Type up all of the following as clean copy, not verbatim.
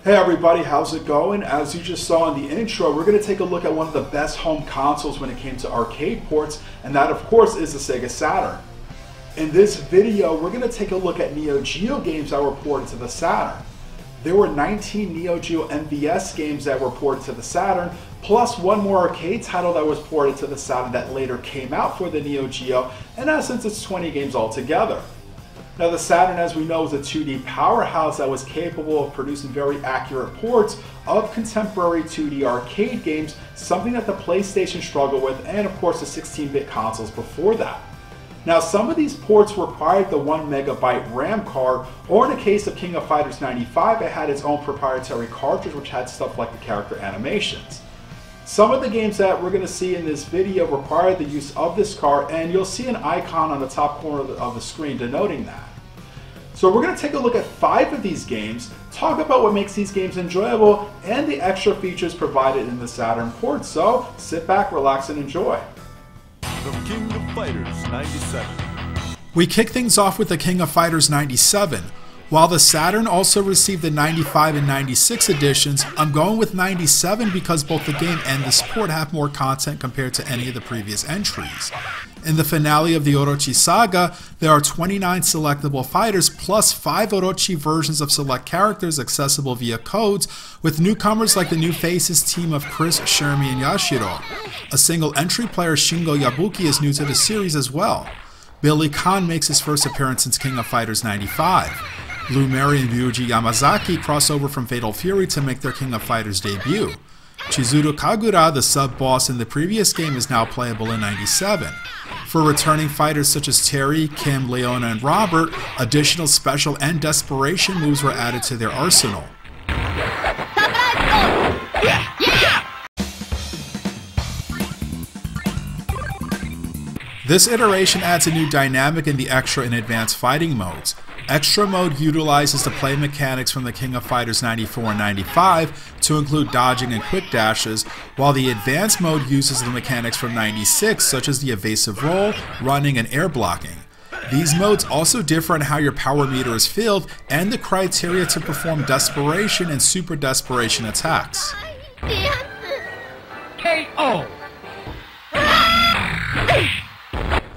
Hey everybody, how's it going? As you just saw in the intro, we're going to take a look at one of the best home consoles when it came to arcade ports, and that of course is the Sega Saturn. In this video, we're going to take a look at Neo Geo games that were ported to the Saturn. There were 19 Neo Geo MVS games that were ported to the Saturn, plus one more arcade title that was ported to the Saturn that later came out for the Neo Geo. In essence, it's 20 games altogether. Now the Saturn, as we know, was a 2D powerhouse that was capable of producing very accurate ports of contemporary 2D arcade games, something that the PlayStation struggled with, and of course the 16-bit consoles before that. Now some of these ports required the 1 MB RAM card, or in the case of King of Fighters 95, it had its own proprietary cartridge which had stuff like the character animations. Some of the games that we're going to see in this video require the use of this card, and you'll see an icon on the top corner of the screen denoting that. So we're going to take a look at 5 of these games, talk about what makes these games enjoyable, and the extra features provided in the Saturn port. So sit back, relax, and enjoy. From King of Fighters 97. We kick things off with the King of Fighters 97. While the Saturn also received the 95 and 96 editions, I'm going with 97 because both the game and the port have more content compared to any of the previous entries. In the finale of the Orochi saga, there are 29 selectable fighters plus 5 Orochi versions of select characters accessible via codes, with newcomers like the New Faces team of Chris, Shermie, and Yashiro. A single entry player, Shingo Yabuki, is new to the series as well. Billy Khan makes his first appearance since King of Fighters 95. Blue Mary and Ryuji Yamazaki cross over from Fatal Fury to make their King of Fighters debut. Chizuru Kagura, the sub-boss in the previous game, is now playable in 97. For returning fighters such as Terry, Kim, Leona, and Robert, additional special and desperation moves were added to their arsenal. This iteration adds a new dynamic in the extra and advanced fighting modes. Extra mode utilizes the play mechanics from the King of Fighters 94 and 95 to include dodging and quick dashes, while the advanced mode uses the mechanics from 96 such as the evasive roll, running, and air blocking. These modes also differ in how your power meter is filled and the criteria to perform desperation and super desperation attacks. KO!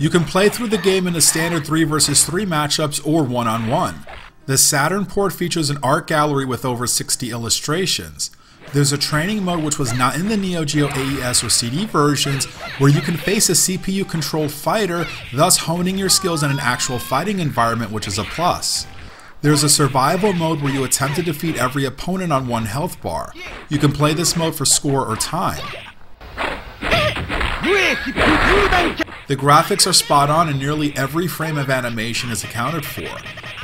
You can play through the game in the standard 3 vs 3 matchups or 1-on-1. The Saturn port features an art gallery with over 60 illustrations. There's a training mode which was not in the Neo Geo AES or CD versions, where you can face a CPU-controlled fighter, thus honing your skills in an actual fighting environment, which is a plus. There's a survival mode where you attempt to defeat every opponent on 1 health bar. You can play this mode for score or time. The graphics are spot on and nearly every frame of animation is accounted for.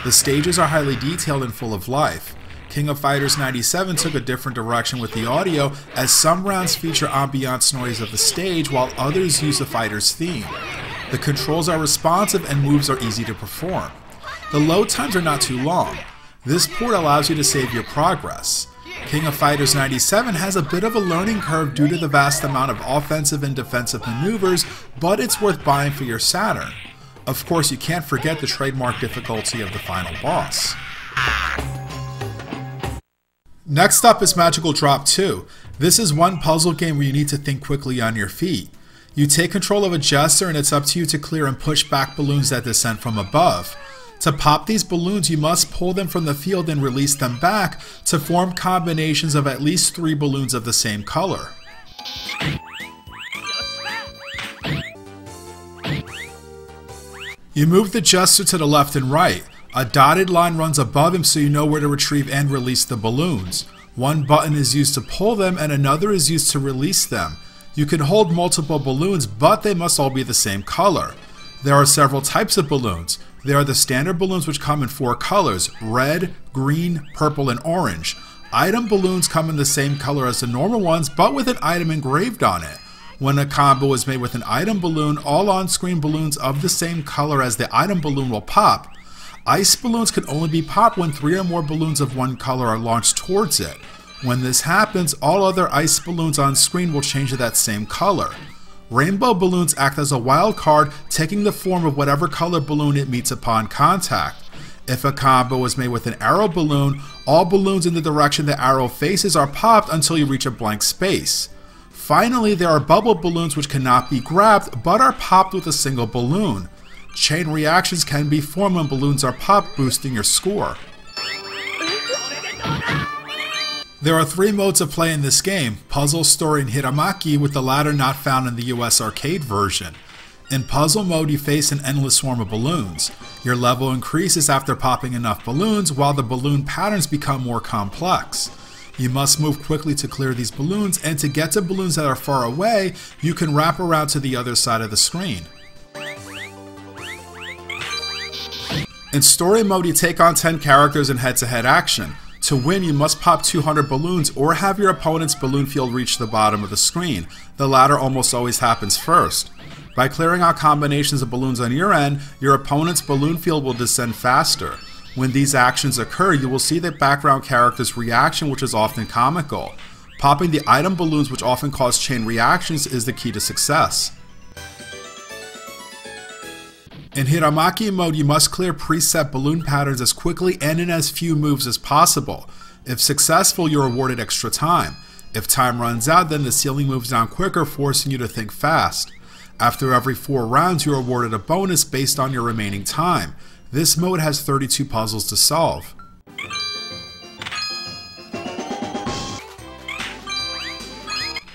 The stages are highly detailed and full of life. King of Fighters 97 took a different direction with the audio, as some rounds feature ambiance noise of the stage while others use the fighter's theme. The controls are responsive and moves are easy to perform. The load times are not too long. This port allows you to save your progress. King of Fighters 97 has a bit of a learning curve due to the vast amount of offensive and defensive maneuvers, but it's worth buying for your Saturn. Of course, you can't forget the trademark difficulty of the final boss. Next up is Magical Drop 2. This is one puzzle game where you need to think quickly on your feet. You take control of a jester and it's up to you to clear and push back balloons that descend from above. To pop these balloons, you must pull them from the field and release them back to form combinations of at least 3 balloons of the same color. You move the jester to the left and right. A dotted line runs above him so you know where to retrieve and release the balloons. One button is used to pull them and another is used to release them. You can hold multiple balloons, but they must all be the same color. There are several types of balloons. There are the standard balloons which come in 4 colors: red, green, purple, and orange. Item balloons come in the same color as the normal ones, but with an item engraved on it. When a combo is made with an item balloon, all on-screen balloons of the same color as the item balloon will pop. Ice balloons can only be popped when 3 or more balloons of one color are launched towards it. When this happens, all other ice balloons on screen will change to that same color. Rainbow balloons act as a wild card, taking the form of whatever color balloon it meets upon contact. If a combo is made with an arrow balloon, All balloons in the direction the arrow faces are popped until you reach a blank space. Finally, there are bubble balloons which cannot be grabbed but are popped with a single balloon. Chain reactions can be formed when balloons are popped, boosting your score. There are 3 modes of play in this game: Puzzle, Story, and Hiramaki, with the latter not found in the US arcade version. In Puzzle mode, you face an endless swarm of balloons. Your level increases after popping enough balloons, while the balloon patterns become more complex. You must move quickly to clear these balloons, and to get to balloons that are far away, you can wrap around to the other side of the screen. In Story mode, you take on 10 characters in head-to-head action. To win, you must pop 200 balloons or have your opponent's balloon field reach the bottom of the screen. The latter almost always happens first. By clearing out combinations of balloons on your end, your opponent's balloon field will descend faster. When these actions occur, you will see the background character's reaction, which is often comical. Popping the item balloons, which often cause chain reactions, is the key to success. In Hiramaki mode, you must clear preset balloon patterns as quickly and in as few moves as possible. If successful, you're awarded extra time. If time runs out, then the ceiling moves down quicker, forcing you to think fast. After every 4 rounds, you're awarded a bonus based on your remaining time. This mode has 32 puzzles to solve.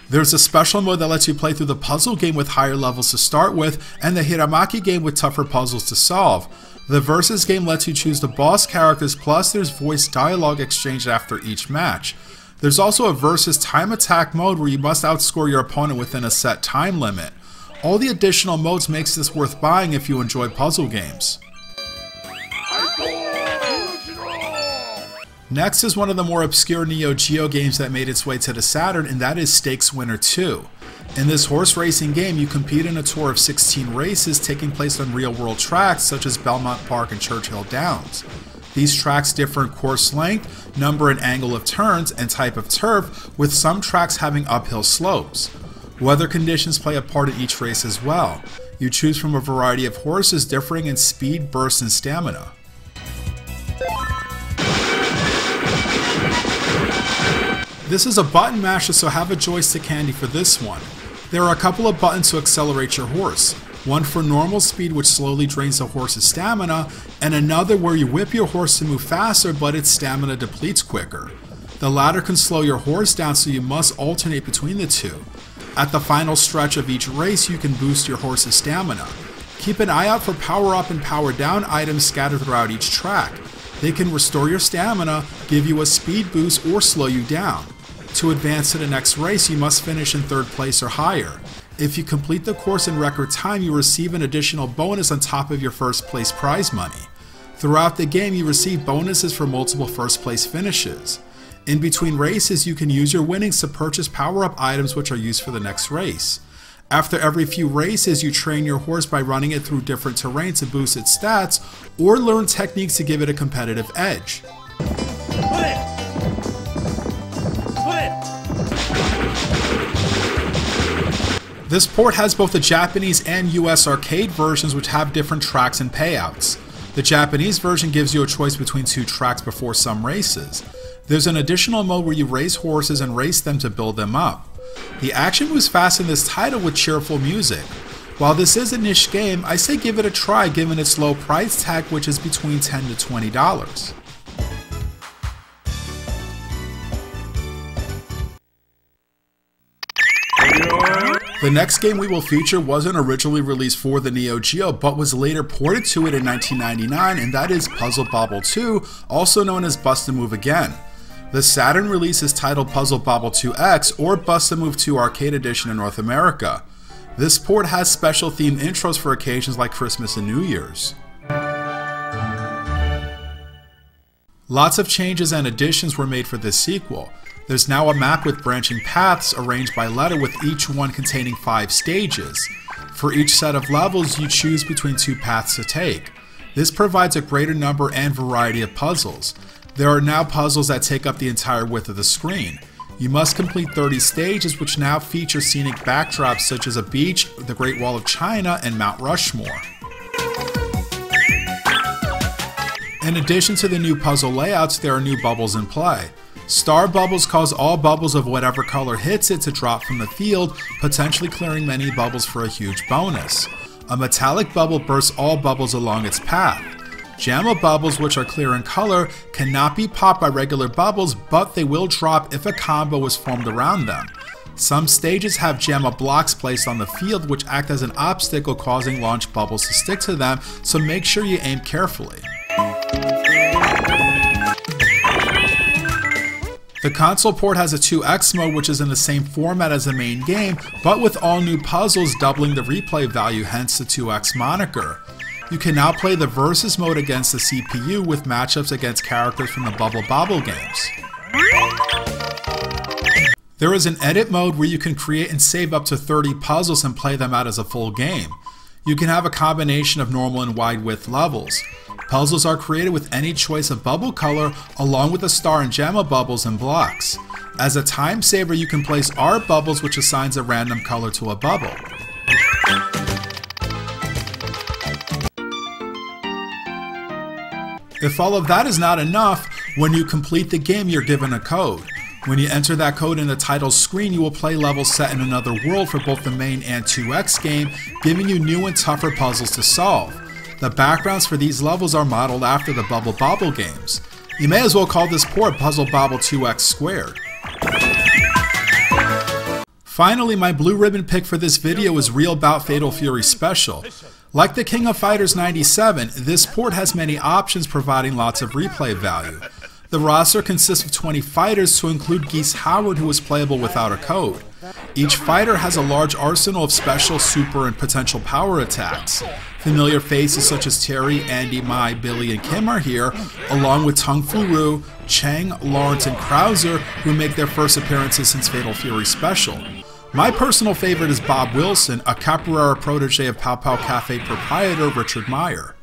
There's a special mode that lets you play through the puzzle game with higher levels to start with, and the Hiramaki game with tougher puzzles to solve. The Versus game lets you choose the boss characters, plus there's voice dialogue exchanged after each match. There's also a Versus time attack mode where you must outscore your opponent within a set time limit. All the additional modes makes this worth buying if you enjoy puzzle games. Next is one of the more obscure Neo Geo games that made its way to the Saturn, and that is Stakes Winner 2. In this horse racing game, you compete in a tour of 16 races taking place on real-world tracks such as Belmont Park and Churchill Downs. These tracks differ in course length, number and angle of turns, and type of turf, with some tracks having uphill slopes. Weather conditions play a part in each race as well. You choose from a variety of horses differing in speed, burst, and stamina. This is a button masher, so have a joystick handy for this one. There are a couple of buttons to accelerate your horse. One for normal speed, which slowly drains the horse's stamina, and another where you whip your horse to move faster but its stamina depletes quicker. The latter can slow your horse down, so you must alternate between the two. At the final stretch of each race, you can boost your horse's stamina. Keep an eye out for power up and power down items scattered throughout each track. They can restore your stamina, give you a speed boost, or slow you down. To advance to the next race, you must finish in 3rd place or higher. If you complete the course in record time, you receive an additional bonus on top of your 1st place prize money. Throughout the game, you receive bonuses for multiple 1st place finishes. In between races, you can use your winnings to purchase power-up items which are used for the next race. After every few races, you train your horse by running it through different terrain to boost its stats, or learn techniques to give it a competitive edge. This port has both the Japanese and US arcade versions, which have different tracks and payouts. The Japanese version gives you a choice between 2 tracks before some races. There's an additional mode where you race horses and race them to build them up. The action moves fast in this title with cheerful music. While this is a niche game, I say give it a try given its low price tag, which is between $10 to $20. The next game we will feature wasn't originally released for the Neo Geo, but was later ported to it in 1999, and that is Puzzle Bobble 2, also known as Bust a Move Again. The Saturn release is titled Puzzle Bobble 2X, or Bust a Move 2 Arcade Edition in North America. This port has special themed intros for occasions like Christmas and New Year's. Lots of changes and additions were made for this sequel. There's now a map with branching paths arranged by letter, with each one containing 5 stages. For each set of levels, you choose between 2 paths to take. This provides a greater number and variety of puzzles. There are now puzzles that take up the entire width of the screen. You must complete 30 stages, which now feature scenic backdrops such as a beach, the Great Wall of China, and Mount Rushmore. In addition to the new puzzle layouts, there are new bubbles in play. Star bubbles cause all bubbles of whatever color hits it to drop from the field, potentially clearing many bubbles for a huge bonus. A metallic bubble bursts all bubbles along its path. Jamma bubbles, which are clear in color, cannot be popped by regular bubbles, but they will drop if a combo is formed around them. Some stages have Jamma blocks placed on the field which act as an obstacle, causing launch bubbles to stick to them, so make sure you aim carefully. The console port has a 2x mode, which is in the same format as the main game, but with all new puzzles doubling the replay value, hence the 2x moniker. You can now play the versus mode against the CPU with matchups against characters from the Bobble games. There is an edit mode where you can create and save up to 30 puzzles and play them out as a full game. You can have a combination of normal and wide width levels. Puzzles are created with any choice of bubble color along with the star and Jamma bubbles and blocks. As a time saver, you can place art bubbles, which assigns a random color to a bubble. If all of that is not enough, when you complete the game you're given a code. When you enter that code in the title screen, you will play levels set in another world for both the main and 2X game, giving you new and tougher puzzles to solve. The backgrounds for these levels are modeled after the Bobble games. You may as well call this port Puzzle Bobble 2X Squared. Finally, my blue ribbon pick for this video is Real Bout Fatal Fury Special. Like the King of Fighters 97, this port has many options, providing lots of replay value. The roster consists of 20 fighters, to include Geese Howard, who is playable without a code. Each fighter has a large arsenal of special, super, and potential power attacks. Familiar faces such as Terry, Andy, Mai, Billy, and Kim are here, along with Tung Fu Ru, Chang, Lawrence, and Krauser, who make their first appearances since Fatal Fury Special. My personal favorite is Bob Wilson, a capoeira protege of Pow Pow Cafe proprietor Richard Meyer.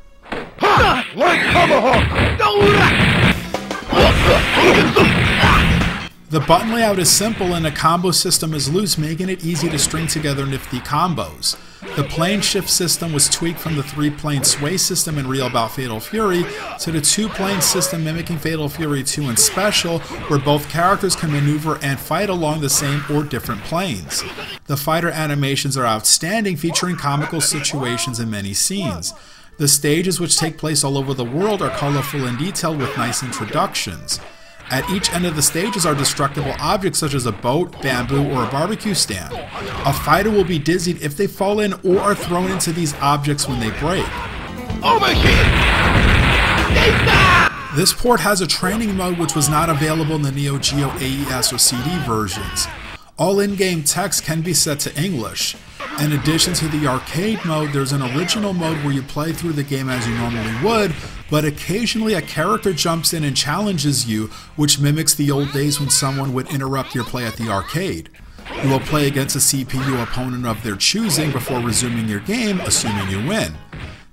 The button layout is simple and the combo system is loose, making it easy to string together nifty combos. The plane shift system was tweaked from the 3-plane sway system in Real Bout Fatal Fury to the 2-plane system mimicking Fatal Fury 2 and Special, where both characters can maneuver and fight along the same or different planes. The fighter animations are outstanding, featuring comical situations in many scenes. The stages, which take place all over the world, are colorful and detailed with nice introductions. At each end of the stages are destructible objects such as a boat, bamboo, or a barbecue stand. A fighter will be dizzied if they fall in or are thrown into these objects when they break. This port has a training mode which was not available in the Neo Geo AES or CD versions. All in-game text can be set to English. In addition to the arcade mode, there's an original mode where you play through the game as you normally would, but occasionally a character jumps in and challenges you, which mimics the old days when someone would interrupt your play at the arcade. You will play against a CPU opponent of their choosing before resuming your game, assuming you win.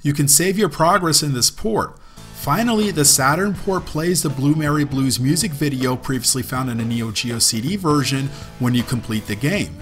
You can save your progress in this port. Finally, the Saturn port plays the Blue Mary Blues music video previously found in a Neo Geo CD version when you complete the game.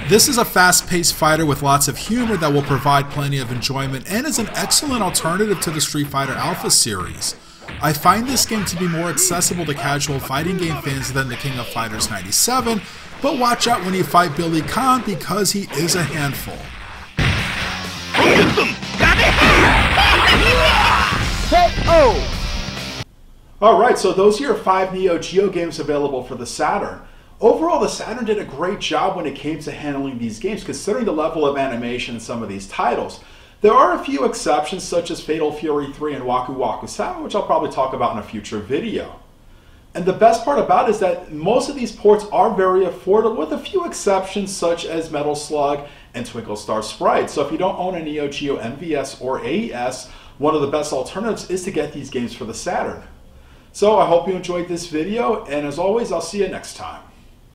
This is a fast-paced fighter with lots of humor that will provide plenty of enjoyment and is an excellent alternative to the Street Fighter Alpha series. I find this game to be more accessible to casual fighting game fans than the King of Fighters 97, but watch out when you fight Billy Khan because he is a handful. Alright, so those are your 5 Neo Geo games available for the Saturn. Overall, the Saturn did a great job when it came to handling these games, considering the level of animation in some of these titles. There are a few exceptions, such as Fatal Fury 3 and Waku Waku 7, which I'll probably talk about in a future video. And the best part about it is that most of these ports are very affordable, with a few exceptions such as Metal Slug and Twinkle Star Sprite. So if you don't own a Neo Geo MVS or AES, one of the best alternatives is to get these games for the Saturn. So I hope you enjoyed this video, and as always, I'll see you next time.